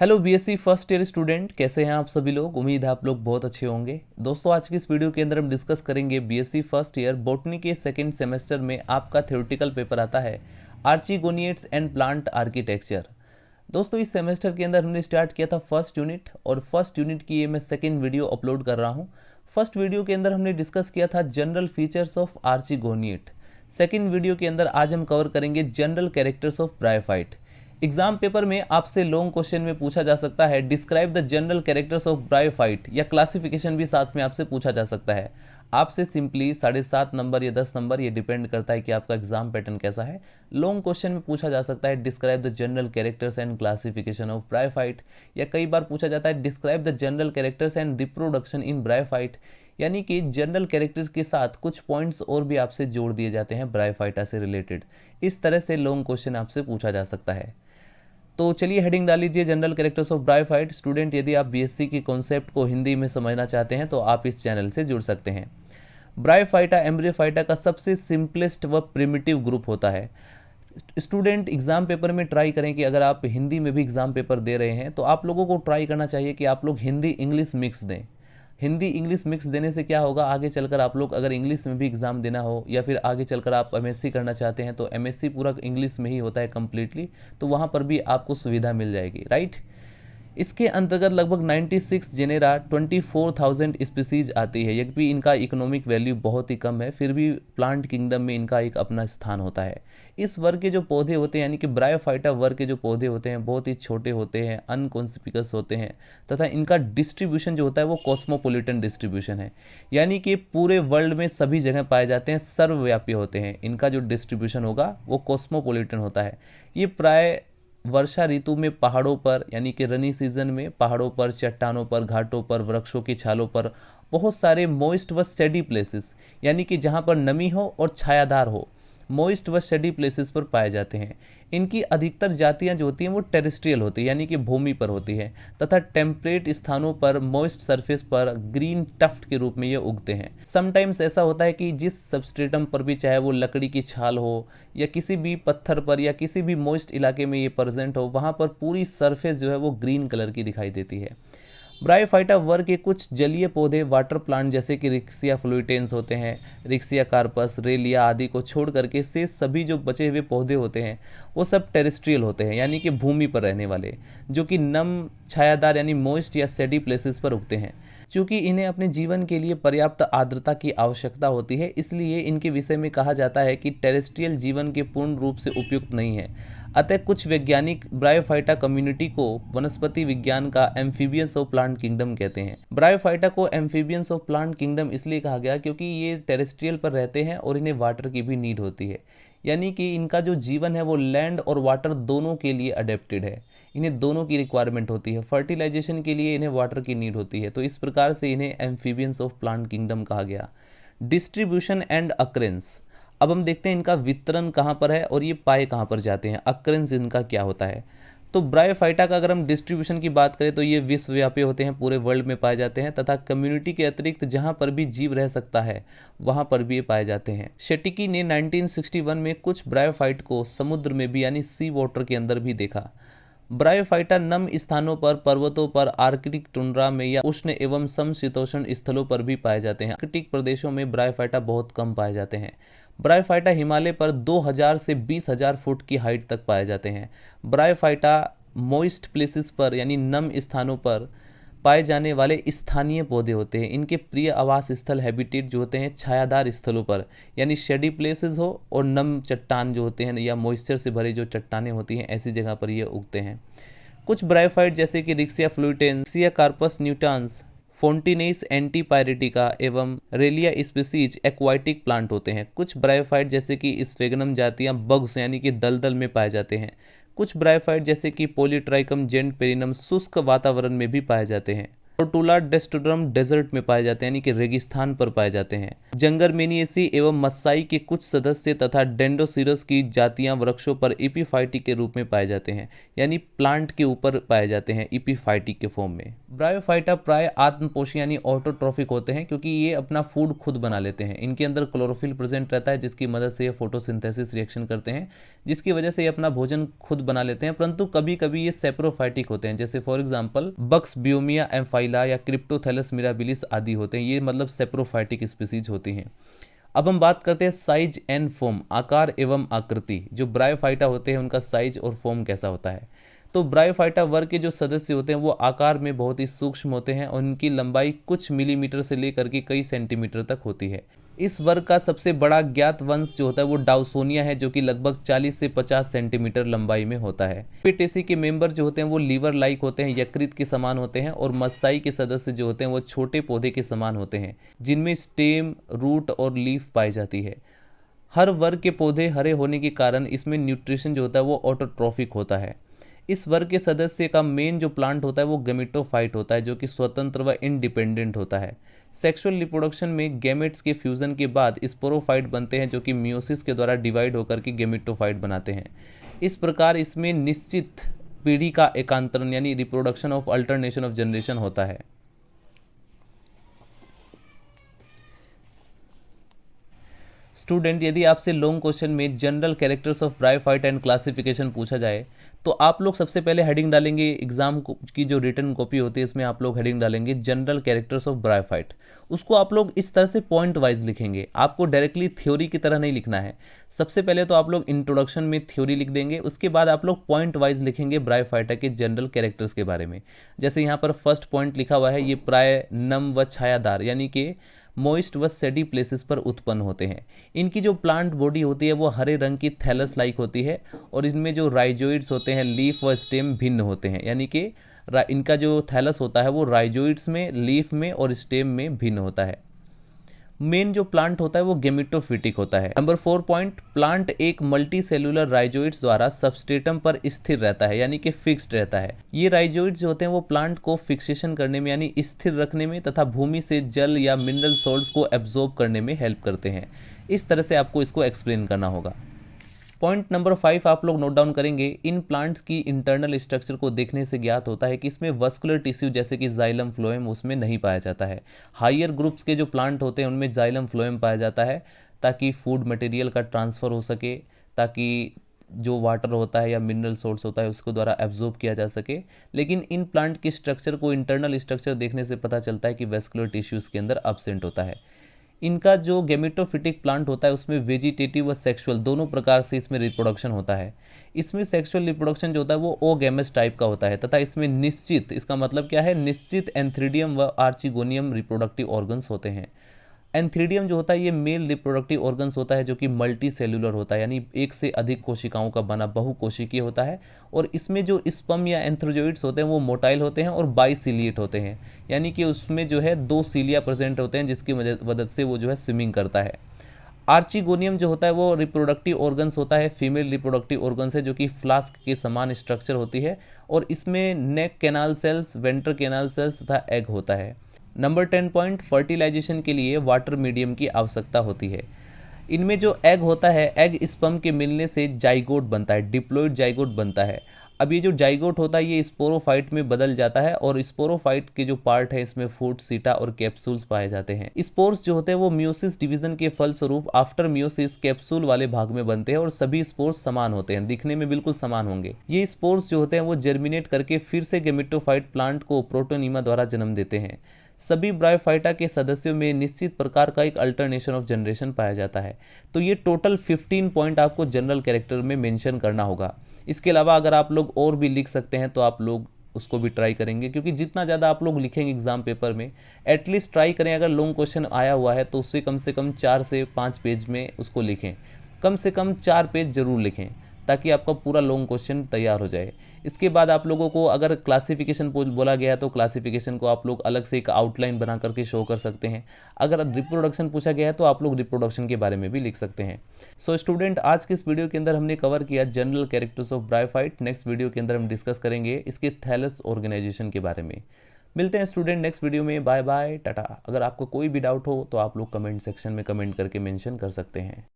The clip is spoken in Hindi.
Hello BSc first year student, कैसे हैं आप सभी लोग। उम्मीद है आप लोग बहुत अच्छे होंगे। दोस्तों, आज की इस वीडियो के अंदर हम डिस्कस करेंगे बीएससी फर्स्ट ईयर बॉटनी के सेकंड सेमेस्टर में आपका थ्योरेटिकल पेपर आता है आर्चिगोनिएट्स एंड प्लांट आर्किटेक्चर। दोस्तों, इस सेमेस्टर के अंदर हमने स्टार्ट किया था फर्स्ट यूनिट, और फर्स्ट यूनिट की ये मैं सेकेंड वीडियो अपलोड कर रहा हूँ। फर्स्ट वीडियो के अंदर हमने डिस्कस किया था general features of archegoniate. Second video के अंदर आज हम कवर करेंगे general characters of bryophyte. Exam paper में आपसे लॉन्ग क्वेश्चन में पूछा जा सकता है describe the general characters of bryophyte, या क्लासिफिकेशन भी साथ में आपसे पूछा जा सकता है। आपसे सिंपली 7.5 नंबर या 10 नंबर, ये डिपेंड करता है कि आपका एग्जाम पैटर्न कैसा है। लॉन्ग क्वेश्चन में पूछा जा सकता है describe the general characters and classification of bryophyte, या कई बार पूछा जाता है describe the general characters and reproduction in bryophyte. यानी कि जनरल कैरेक्टर्स के साथ कुछ पॉइंट्स और भी आपसे जोड़ दिए जाते हैं ब्रायोफाइटा से रिलेटेड। इस तरह से लॉन्ग क्वेश्चन आपसे पूछा जा सकता है। तो चलिए हेडिंग डाल लीजिए general characters of bryophyte. Student, यदि आप बीएससी की कॉन्सेप्ट को हिंदी में समझना चाहते हैं तो आप इस चैनल से जुड़ सकते हैं। ब्रायोफाइटा एम्ब्रियोफाइटा का सबसे सिंपलेस्ट व प्रिमिटिव ग्रुप होता है। स्टूडेंट, एग्जाम पेपर में ट्राई करें कि अगर आप हिंदी में भी एग्जाम पेपर दे रहे हैं तो आप लोगों को ट्राई करना चाहिए कि आप लोग हिंदी इंग्लिश मिक्स दें। हिंदी इंग्लिश मिक्स देने से क्या होगा, आगे चलकर आप लोग अगर इंग्लिश में भी एग्ज़ाम देना हो, या फिर आगे चलकर आप एमएससी करना चाहते हैं तो एमएससी पूरा इंग्लिश में ही होता है कम्प्लीटली, तो वहाँ पर भी आपको सुविधा मिल जाएगी, राइट। इसके अंतर्गत लगभग 96 जेनेरा 24,000 स्पीसीज आती है। यद्यपि इनका इकोनॉमिक वैल्यू बहुत ही कम है, फिर भी प्लांट किंगडम में इनका एक अपना स्थान होता है। इस वर्ग के जो पौधे होते हैं, यानी कि ब्रायोफाइटा वर्ग के जो पौधे होते हैं, बहुत ही छोटे होते हैं, अनकॉन्स्पिकस होते हैं, तथा इनका डिस्ट्रीब्यूशन जो होता है वो कॉस्मोपोलिटन डिस्ट्रीब्यूशन है। यानी कि पूरे वर्ल्ड में सभी जगह पाए जाते हैं, सर्वव्यापी होते हैं। इनका जो डिस्ट्रीब्यूशन होगा वो कॉस्मोपोलिटन होता है। ये प्राय वर्षा ऋतु में पहाड़ों पर, यानी कि रनी सीजन में पहाड़ों पर, चट्टानों पर, घाटों पर, वृक्षों की छालों पर, बहुत सारे मॉइस्ट व शेडी प्लेसेस, यानी कि जहाँ पर नमी हो और छायादार हो, मॉइस्ट व शेडी प्लेसेस पर पाए जाते हैं। इनकी अधिकतर जातियां जो होती हैं वो टेरेस्ट्रियल होती है, यानी कि भूमि पर होती है, तथा टेम्परेट स्थानों पर मॉइस्ट सरफेस पर ग्रीन टफ्ट के रूप में ये उगते हैं। समटाइम्स ऐसा होता है कि जिस सबस्ट्रेटम पर भी, चाहे वो लकड़ी की छाल हो या किसी भी पत्थर पर या किसी भी मॉइस्ट इलाके में ये प्रेजेंट हो, वहाँ पर पूरी सरफेस जो है वो ग्रीन कलर की दिखाई देती है। ब्रायोफाइटा वर्ग के कुछ जलीय पौधे वाटर प्लांट जैसे कि रिक्सिया फ्लुइटेंस होते हैं, रिक्सिया कार्पस, रेलिया आदि को छोड़ करके से सभी जो बचे हुए पौधे होते हैं वो सब टेरेस्ट्रियल होते हैं, यानी कि भूमि पर रहने वाले, जो कि नम, छायादार यानी मॉइस्ट या सेडी प्लेसेस पर उगते हैं। चूँकि इन्हें अपने जीवन के लिए पर्याप्त आर्द्रता की आवश्यकता होती है, इसलिए इनके विषय में कहा जाता है कि टेरेस्ट्रियल जीवन के पूर्ण रूप से उपयुक्त नहीं है। अतः कुछ वैज्ञानिक ब्रायोफाइटा कम्युनिटी को वनस्पति विज्ञान का एम्फीबियंस ऑफ प्लांट किंगडम कहते हैं। ब्रायोफाइटा को एम्फीबियंस ऑफ प्लांट किंगडम इसलिए कहा गया क्योंकि ये टेरेस्ट्रियल पर रहते हैं और इन्हें वाटर की भी नीड होती है। यानी कि इनका जो जीवन है वो लैंड और वाटर दोनों के लिए अडेप्टेड है। इन्हें दोनों की रिक्वायरमेंट होती है। फर्टिलाइजेशन के लिए इन्हें वाटर की नीड होती है, तो इस प्रकार से इन्हें एम्फीबियंस ऑफ प्लांट किंगडम कहा गया। डिस्ट्रीब्यूशन एंड अक्रेंस, अब हम देखते हैं इनका वितरण कहाँ पर है और ये पाए कहाँ पर जाते हैं, अक्रेंस इनका क्या होता है। तो ब्रायोफाइटा का अगर हम डिस्ट्रीब्यूशन की बात करें तो ये विश्वव्यापी होते हैं, पूरे वर्ल्ड में पाए जाते हैं, तथा कम्युनिटी के अतिरिक्त जहाँ पर भी जीव रह सकता है वहाँ पर भी ये पाए जाते हैं। शेटिकी ने 1961 में कुछ ब्रायोफाइट को समुद्र में भी, यानी सी वाटर के अंदर भी देखा। ब्रायोफाइटा नम स्थानों पर, पर्वतों पर, आर्कटिक टुंड्रा में या उष्ण एवं समशीतोष्ण स्थलों पर भी पाए जाते हैं। आर्कटिक प्रदेशों में ब्रायोफाइटा बहुत कम पाए जाते हैं। ब्रायोफाइटा हिमालय पर 2000 से 20,000 फुट की हाइट तक पाए जाते हैं। ब्रायोफाइटा मॉइस्ट प्लेसेस पर, यानी नम स्थानों पर पाए जाने वाले स्थानीय पौधे होते हैं। इनके प्रिय आवास स्थल, हैबिटेट जो होते हैं छायादार स्थलों पर, यानी शेडी प्लेसेस हो और नम चट्टान जो होते हैं या मॉइस्चर से भरे जो चट्टानें होती हैं, ऐसी जगह पर ये उगते हैं। कुछ ब्रायोफाइट जैसे कि रिक्सिया फ्लुइटेंस, रिक्सिया कार्पस न्यूटान्स, फोन्टिनेस एंटीपायरेटिका एवं रेलिया स्पीसीज एक्वाटिक प्लांट होते हैं। कुछ ब्रायोफाइट जैसे कि स्फेगनम जातियां बग्स यानी कि दलदल में पाए जाते हैं। कुछ ब्रायोफाइट जैसे कि पॉलीट्राइकम जेंट पेरिनम शुष्क वातावरण में भी पाए जाते हैं। टोटुला डेस्टोड्रम डेजर्ट में पाए जाते हैं, यानी कि रेगिस्तान पर पाए जाते हैं। जंगरमेनिएसी एवं मस्साई के कुछ सदस्य तथा डेंडोसिरस की जातियां वृक्षों पर इपीफाइटी के रूप में पाए जाते हैं, यानी प्लांट के ऊपर पाए जाते हैं इपीफाइटी के फॉर्म में। ब्रायोफाइटा प्राय आत्मपोषी यानी ऑटोट्रॉफिक होते हैं, क्योंकि ये अपना फूड खुद बना लेते हैं। इनके अंदर क्लोरोफिल प्रेजेंट रहता है, जिसकी मदद से ये फोटोसिंथेसिस रिएक्शन करते हैं, जिसकी वजह से ये अपना भोजन खुद बना लेते हैं। परंतु कभी कभी ये सेप्रोफाइटिक होते हैं, जैसे फॉर एग्जांपल बक्स बियोमिया एम्फाइला या क्रिप्टोथैलस मिराबिलिस आदि होते हैं। ये मतलब सेप्रोफाइटिक स्पीसीज होती हैं। अब हम बात करते हैं साइज एंड फॉर्म, आकार एवं आकृति। जो ब्रायोफाइटा होते हैं उनका साइज और फॉर्म कैसा होता है? तो ब्रायोफाइटा वर्ग के जो सदस्य होते हैं वो आकार में बहुत ही सूक्ष्म होते हैं और उनकी लंबाई कुछ मिलीमीटर से लेकर के कई सेंटीमीटर तक होती है। इस वर्ग का सबसे बड़ा ज्ञात वंश जो होता है वो डाउसोनिया है, जो कि लगभग 40 से 50 सेंटीमीटर लंबाई में होता है। पिटेसी के मेंबर जो होते हैं वो लीवर लाइक होते हैं, यकृत के समान होते हैं। और मस्साई के सदस्य जो होते हैं वो छोटे पौधे के समान होते हैं, जिनमें स्टेम, रूट और लीफ पाई जाती है। हर वर्ग के पौधे हरे होने के कारण इसमें न्यूट्रिशन जो होता है वो ऑटोट्रॉफिक होता है। इस वर्ग के सदस्य का मेन जो प्लांट होता है वो गैमेटोफाइट होता है, जो कि स्वतंत्र व इंडिपेंडेंट होता है। सेक्सुअल रिप्रोडक्शन में गैमेट्स के फ्यूजन के बाद स्पोरोफाइट बनते हैं, जो कि मियोसिस के द्वारा डिवाइड होकर के गैमेटोफाइट बनाते हैं। इस प्रकार इसमें निश्चित पीढ़ी का एकांतरण यानी reproduction of alternation of generation होता है। स्टूडेंट, यदि आपसे लॉन्ग क्वेश्चन में general characters of bryophyte and classification पूछा जाए तो आप लोग सबसे पहले हेडिंग डालेंगे, एग्जाम की जो रिटन कॉपी होती है इसमें आप लोग हेडिंग डालेंगे जनरल कैरेक्टर्स ऑफ ब्रायोफाइट। उसको आप लोग इस तरह से पॉइंट वाइज लिखेंगे, आपको डायरेक्टली थ्योरी की तरह नहीं लिखना है। सबसे पहले तो आप लोग इंट्रोडक्शन में थ्योरी लिख देंगे, उसके बाद आप लोग पॉइंट वाइज लिखेंगे ब्रायोफाइटा के जनरल कैरेक्टर्स के बारे में। जैसे यहाँ पर फर्स्ट पॉइंट लिखा हुआ है, ये प्राय नम व छायादार यानी कि मॉइस्ट व सेडी प्लेसेस पर उत्पन्न होते हैं। इनकी जो प्लांट बॉडी होती है वो हरे रंग की थैलस लाइक होती है और इनमें जो राइजोइड्स होते हैं लीफ व स्टेम भिन्न होते हैं, यानी कि इनका जो थैलस होता है वो राइजोइड्स में, लीफ में और स्टेम में भिन्न होता है। मेन जो प्लांट होता है वो गेमेटोफिटिक होता है। नंबर 4 पॉइंट, प्लांट एक मल्टी सेलुलर राइजोइड्स द्वारा सबस्ट्रेटम पर स्थिर रहता है, यानी कि फिक्स्ड रहता है। ये राइजोइड्स जो होते हैं वो प्लांट को फिक्सेशन करने में यानी स्थिर रखने में तथा भूमि से जल या मिनरल सॉल्ट्स को एब्जॉर्ब करने में हेल्प करते हैं। इस तरह से आपको इसको एक्सप्लेन करना होगा। पॉइंट नंबर 5 आप लोग नोट डाउन करेंगे, इन प्लांट्स की इंटरनल स्ट्रक्चर को देखने से ज्ञात होता है कि इसमें वस्कुलर टिश्यू जैसे कि जाइलम फ्लोएम उसमें नहीं पाया जाता है। हायर ग्रुप्स के जो प्लांट होते हैं उनमें जाइलम फ्लोएम पाया जाता है ताकि फूड मटेरियल का ट्रांसफ़र हो सके, ताकि जो वाटर होता है या मिनरल सोर्स होता है उसको द्वारा एब्जॉर्ब किया जा सके। लेकिन इन प्लांट की स्ट्रक्चर को इंटरनल स्ट्रक्चर देखने से पता चलता है कि वस्कुलर टिश्यूज़ के अंदर एब्सेंट होता है। इनका जो गेमेटोफिटिक प्लांट होता है उसमें वेजिटेटिव व सेक्सुअल दोनों प्रकार से इसमें रिप्रोडक्शन होता है। इसमें सेक्सुअल रिप्रोडक्शन जो होता है वो ओगेमस टाइप का होता है तथा इसमें निश्चित, इसका मतलब क्या है, निश्चित एंथ्रीडियम व आर्चिगोनियम रिप्रोडक्टिव ऑर्गन्स होते हैं। एंथ्रीडियम जो होता है ये मेल रिप्रोडक्टिव ऑर्गन्स होता है, जो कि मल्टी सेलुलर होता है, यानी एक से अधिक कोशिकाओं का बना बहुकोशिकीय होता है। और इसमें जो स्पर्म या एंथ्रोजोइड्स होते हैं वो मोटाइल होते हैं और बाइसिलिएट होते हैं, यानी कि उसमें जो है 2 सीलिया प्रेजेंट होते हैं जिसकी मदद से वो जो है स्विमिंग करता है। आर्चिगोनियम जो होता है वो रिप्रोडक्टिव ऑर्गन्स होता है, फीमेल रिप्रोडक्टिव ऑर्गन्स है, जो कि फ्लास्क के समान स्ट्रक्चर होती है और इसमें नेक कैनाल सेल्स, वेंट्र कैनाल सेल्स तथा एग होता है। नंबर 10 पॉइंट, फर्टिलाइजेशन के लिए वाटर मीडियम की आवश्यकता होती है। इनमें जो एग होता है, एग स्पर्म के मिलने से जाइगोट बनता है, डिप्लॉइड जाइगोट बनता है। अब ये जो जाइगोट होता है ये स्पोरोफाइट में बदल जाता है और स्पोरोफाइट के जो पार्ट है इसमें फूट, सीटा और कैप्सूल्स पाए जाते हैं। स्पोर्स जो होते हैं वो मियोसिस डिवीजन के फलस्वरूप आफ्टर मियोसिस कैप्सूल वाले भाग में बनते हैं और सभी स्पोर्स समान होते हैं, दिखने में बिल्कुल समान होंगे। ये स्पोर्स जो होते हैं वो जर्मिनेट करके फिर से गेमेटोफाइट प्लांट को प्रोटोनीमा द्वारा जन्म देते हैं। सभी ब्रायोफाइटा के सदस्यों में निश्चित प्रकार का एक अल्टरनेशन ऑफ जनरेशन पाया जाता है। तो ये टोटल 15 पॉइंट आपको जनरल कैरेक्टर में मेंशन करना होगा। इसके अलावा अगर आप लोग और भी लिख सकते हैं तो आप लोग उसको भी ट्राई करेंगे, क्योंकि जितना ज़्यादा आप लोग लिखेंगे एग्जाम पेपर में, एटलीस्ट ट्राई करें अगर लॉन्ग क्वेश्चन आया हुआ है तो उससे कम 4 से 5 पेज में उसको लिखें, कम से कम 4 पेज जरूर लिखें ताकि आपका पूरा लॉन्ग क्वेश्चन तैयार हो जाए। इसके बाद आप लोगों को अगर क्लासिफिकेशन बोला गया तो क्लासिफिकेशन को आप लोग अलग से एक आउटलाइन बना करके शो कर सकते हैं। अगर रिप्रोडक्शन पूछा गया है तो आप लोग रिप्रोडक्शन के बारे में भी लिख सकते हैं। सो स्टूडेंट, आज के इस वीडियो के अंदर हमने कवर किया general characters of bryophyte. Next video के अंदर हम डिस्कस करेंगे इसके थैलस ऑर्गेनाइजेशन के बारे में। मिलते हैं स्टूडेंट नेक्स्ट वीडियो में। बाय बाय, टाटा। अगर आपको कोई भी डाउट हो तो आप लोग कमेंट सेक्शन में कमेंट करके मेंशन कर सकते हैं।